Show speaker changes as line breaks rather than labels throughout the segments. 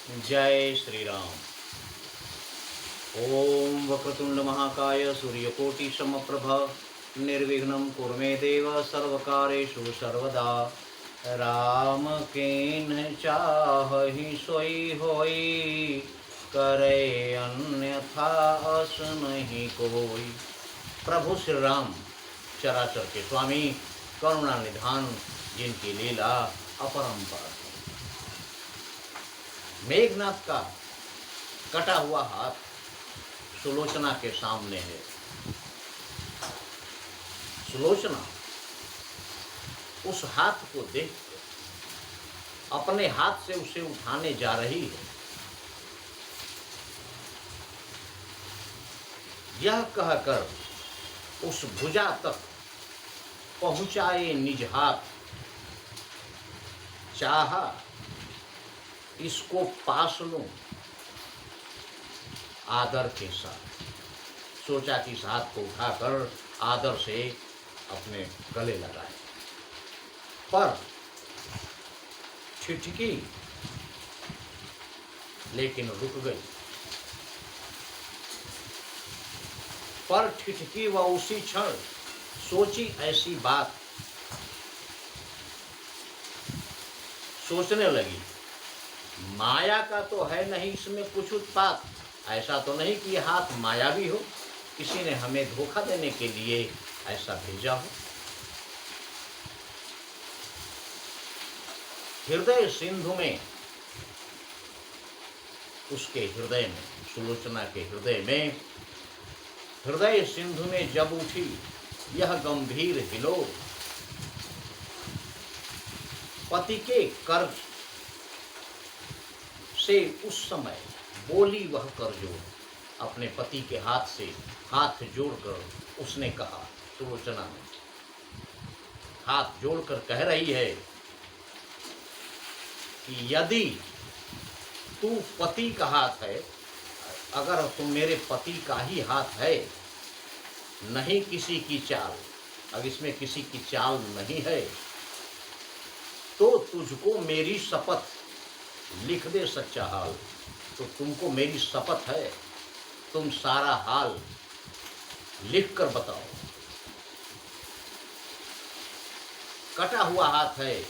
जय श्री राम। ओम वक्रतुंड महाकाय सूर्यकोटि समप्रभ निर्विघ्नं कुरु मे देव सर्वकारेषु सर्वदा। राम केन चाहि सोई होई, करे अन्यथा अस नहीं कोई। प्रभु श्री राम चराचर के स्वामी, करुणा निधान, जिनकी लीला अपरंपार। मेघनाथ का कटा हुआ हाथ सुलोचना के सामने है। सुलोचना उस हाथ को देख अपने हाथ से उसे उठाने जा रही है। यह कहकर उस भुजा तक पहुंचाए निज हाथ, चाहा इसको पास लूं आदर के साथ। सोचा कि इस हाथ को उठाकर आदर से अपने गले लगाए, पर छिटकी लेकिन रुक गई। पर ठिठकी व उसी क्षण सोची ऐसी बात, सोचने लगी माया का तो है नहीं इसमें कुछ उत्पात। ऐसा तो नहीं कि यह हाथ मायावी हो, किसी ने हमें धोखा देने के लिए ऐसा भेजा हो। हृदय सिंधु में, उसके हृदय में, सुलोचना के हृदय में, हृदय सिंधु में जब उठी यह गंभीर हिलोर, पति के कर्ज से उस समय बोली वह करजोड़। अपने पति के हाथ से हाथ जोड़कर उसने कहा, सुलोचना ने हाथ जोड़कर कह रही है कि यदि तू पति का हाथ है, अगर तुम मेरे पति का ही हाथ है, नहीं किसी की चाल, अब इसमें किसी की चाल नहीं है, तो तुझको मेरी शपथ लिख दे सच्चा हाल। तो तुमको मेरी शपथ है, तुम सारा हाल लिख कर बताओ। कटा हुआ हाथ है,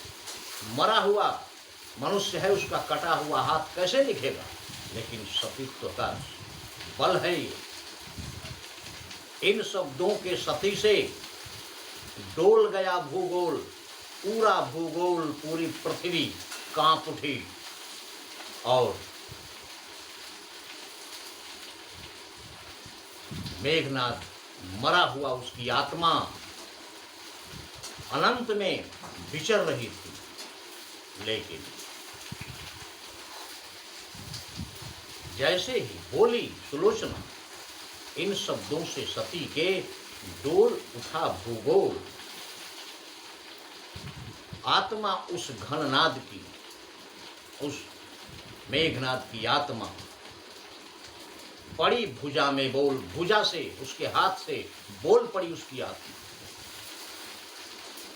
मरा हुआ मनुष्य है, उसका कटा हुआ हाथ कैसे लिखेगा? लेकिन सतीत्व का बल है ये। इन शब्दों के सती से डोल गया भूगोल, पूरा भूगोल, पूरी पृथ्वी कांप उठी। और मेघनाथ मरा हुआ, उसकी आत्मा अनंत में विचर रही थी। लेकिन जैसे ही बोली सुलोचना, इन शब्दों से सती के डोल उठा भूगोल। आत्मा उस घननाद की, उस मेघनाथ की आत्मा पड़ी भुजा में बोल, भुजा से, उसके हाथ से बोल पड़ी उसकी आत्मा।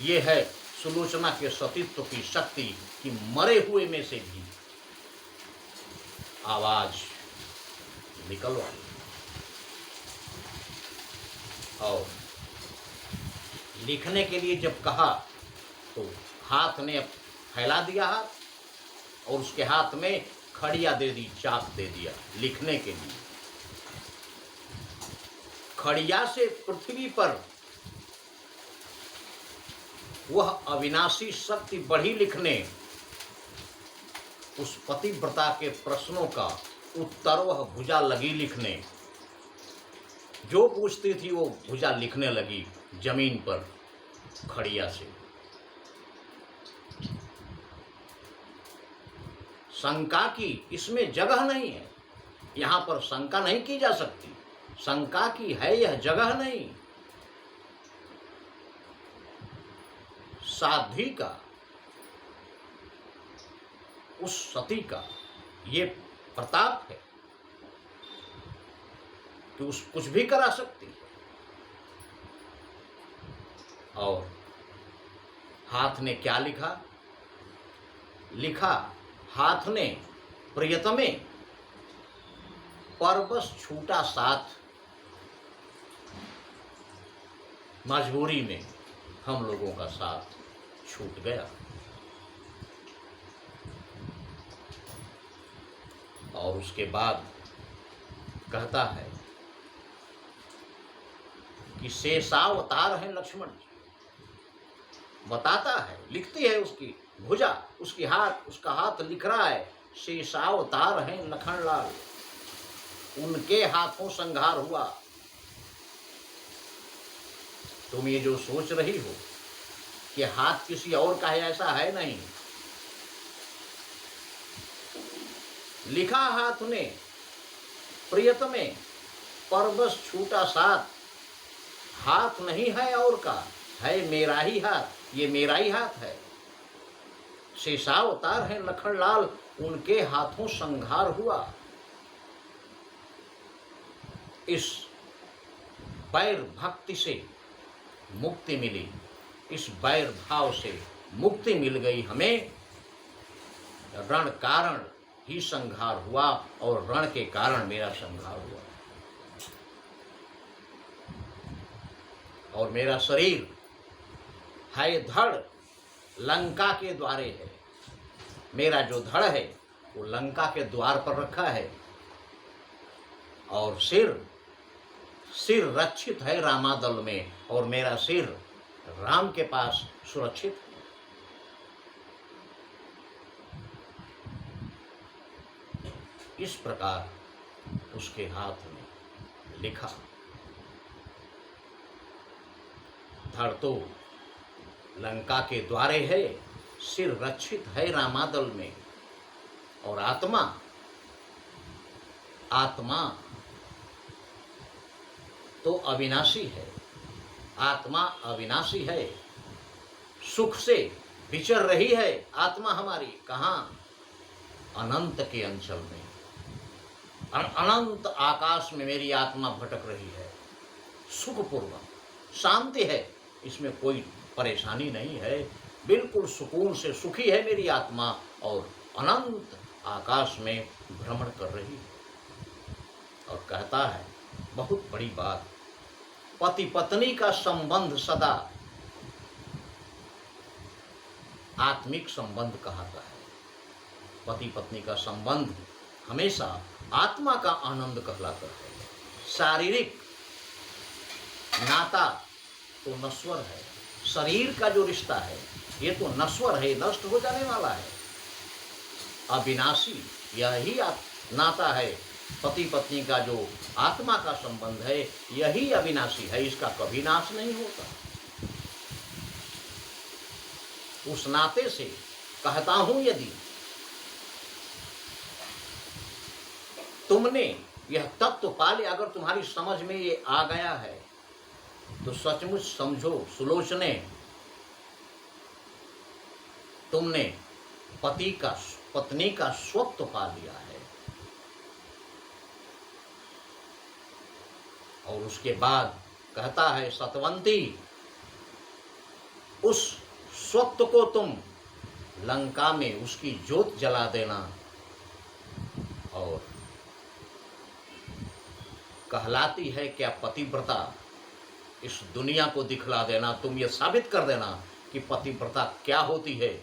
ये है सुलोचना के सतीत्व की शक्ति कि मरे हुए में से भी आवाज निकलवा। और लिखने के लिए जब कहा तो हाथ ने फैला दिया हाथ, और उसके हाथ में खड़िया दे दी, चाक दे दिया लिखने के लिए। खड़िया से पृथ्वी पर वह अविनाशी शक्ति बढ़ी लिखने। उस पतिव्रता के प्रश्नों का उत्तर वह भुजा लगी लिखने। जो पूछती थी वो भुजा लिखने लगी जमीन पर खड़िया से। शंका की इसमें जगह नहीं है, यहां पर शंका नहीं की जा सकती। शंका की है यह जगह नहीं। साध्वी का, उस सती का ये प्रताप है कि उस कुछ भी करा सकती है। और हाथ ने क्या लिखा? लिखा हाथ ने प्रियतमे परबस छूटा साथ, मजबूरी में हम लोगों का साथ छूट गया। और उसके बाद कहता है कि शेषावतार है लक्ष्मण जी, बताता है, लिखती है उसकी भुजा, उसका हाथ लिख रहा है, शेषावतार हैं लखनलाल, उनके हाथों संहार हुआ। तुम ये जो सोच रही हो कि हाथ किसी और का है, ऐसा है नहीं। लिखा हाथ ने, प्रियतमे परबस छूटा साथ, हाथ नहीं है और का, है मेरा ही हाथ, ये मेरा ही हाथ है। शेषावतार है लखनलाल, उनके हाथों संहार हुआ। इस बैर भक्ति से मुक्ति मिली, इस बैर भाव से मुक्ति मिल गई हमें। रण कारण ही संहार हुआ और रण के कारण मेरा संहार हुआ। और मेरा शरीर है धड़, लंका के द्वारे है। मेरा जो धड़ है वो लंका के द्वार पर रखा है। और सिर रक्षित है रामादल में, और मेरा सिर राम के पास सुरक्षित है। इस प्रकार उसके हाथ में लिखा। धड़ तो लंका के द्वारे है, सिर रक्षित है रामादल में, और आत्मा तो अविनाशी है। आत्मा अविनाशी है, सुख से विचर रही है आत्मा हमारी। कहाँ? अनंत के अंचल में, अनंत आकाश में मेरी आत्मा भटक रही है। सुखपूर्वक शांति है, इसमें कोई परेशानी नहीं है, बिल्कुल सुकून से सुखी है मेरी आत्मा, और अनंत आकाश में भ्रमण कर रही है। और कहता है बहुत बड़ी बात, पति पत्नी का संबंध सदा आत्मिक संबंध कहता है। पति पत्नी का संबंध हमेशा आत्मा का आनंद कहलाता है। शारीरिक नाता तो नश्वर है, शरीर का जो रिश्ता है ये तो नश्वर है, नष्ट हो जाने वाला है। अविनाशी यही नाता है, पति पत्नी का जो आत्मा का संबंध है यही अविनाशी है, इसका कभी नाश नहीं होता। उस नाते से कहता हूं, यदि तुमने यह तत्व पा लिया, अगर तुम्हारी समझ में ये आ गया है तो सचमुच समझो सुलोचने, तुमने पत्नी का स्वत्व पा लिया है। और उसके बाद कहता है सतवंती, उस स्वत्व को तुम लंका में उसकी ज्योत जला देना, और कहलाती है क्या पतिव्रता, इस दुनिया को दिखला देना, तुम ये साबित कर देना कि पतिव्रता क्या होती है।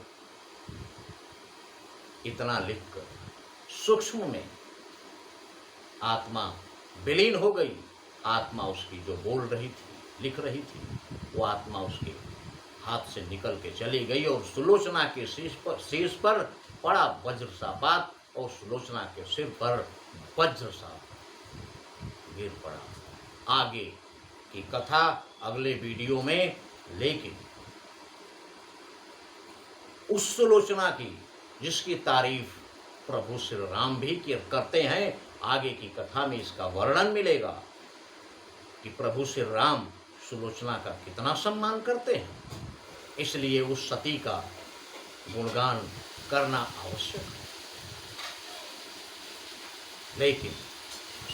इतना लिखकर सूक्ष्म में आत्मा विलीन हो गई। आत्मा उसकी जो बोल रही थी, लिख रही थी, वो आत्मा उसके हाथ से निकल के चली गई, और सुलोचना के शीश पर पड़ा वज्र सा बात, और सुलोचना के सिर पर वज्र सा गिर पड़ा। आगे की कथा अगले वीडियो में, लेकिन उस सुलोचना की जिसकी तारीफ प्रभु श्री राम भी करते हैं, आगे की कथा में इसका वर्णन मिलेगा कि प्रभु श्री राम सुलोचना का कितना सम्मान करते हैं। इसलिए उस सती का गुणगान करना आवश्यक है। लेकिन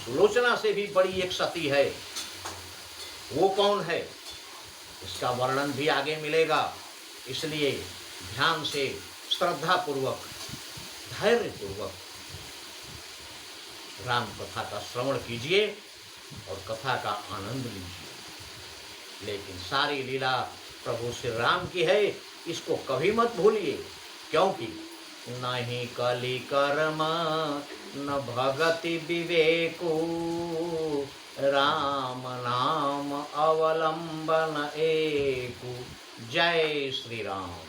सुलोचना से भी बड़ी एक सती है, वो कौन है, इसका वर्णन भी आगे मिलेगा। इसलिए ध्यान से, श्रद्धापूर्वक, धैर्यपूर्वक राम कथा का श्रवण कीजिए और कथा का आनंद लीजिए। लेकिन सारी लीला प्रभु श्री राम की है, इसको कभी मत भूलिए, क्योंकि नहीं कली कर्म न भगति विवेको, राम नाम अवलंबन एकु। जय श्री राम।